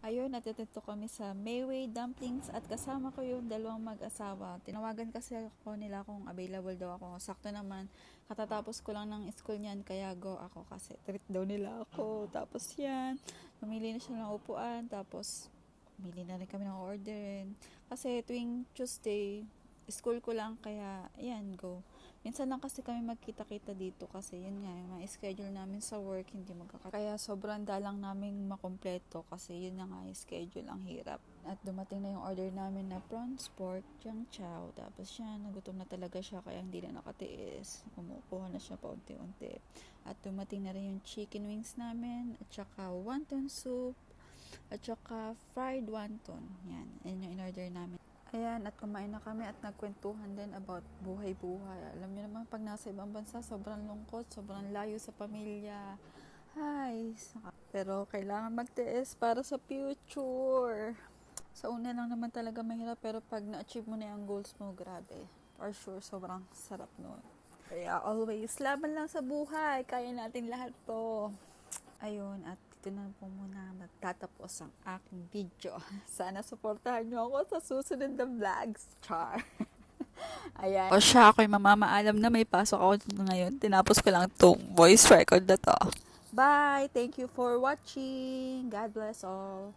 Ayun, natutto kami sa Mayway Dumplings at kasama ko yung dalawang mag-asawa. Tinawagan kasi ako nila kung available daw ako. Sakto naman, katatapos ko lang ng school niyan, kaya go ako kasi treat daw nila ako. Tapos yan, pumili na siya ng upuan, tapos pumili na rin kami ng orderin. Kasi tuwing Tuesday, school ko lang, kaya yan, go. Minsan lang kasi kami magkita-kita dito kasi yun nga, yung mga schedule namin sa work hindi Kaya sobrang dalang namin makompleto kasi yun na nga yung schedule, ang hirap. At dumating na yung order namin na prawns, pork, jang chow. Tapos siya, nagutom na talaga siya kaya hindi na nakatiis. Kumukuha na siya paunti-unti. At dumating na rin yung chicken wings namin at saka wonton soup at saka fried wonton. Yan yung in-order namin. Ayan, at kumain na kami at nagkwentuhan din about buhay-buhay. Alam niyo naman, pag nasa ibang bansa, sobrang lungkot, sobrang layo sa pamilya. Ay, pero kailangan magtiis para sa future. Sa una lang naman talaga mahirap, pero pag na-achieve mo na yung goals mo, grabe. For sure, sobrang sarap nun. Kaya always, laban lang sa buhay. Kaya natin lahat to. Ayun, at dito na po muna magtatapos ang aking video. Sana supportahan nyo ako sa susunod na vlogs. Char! Ayan. O siya, ako'y mamamaalam na may pasok ako ngayon. Tinapos ko lang itong voice record na to. Bye! Thank you for watching. God bless all.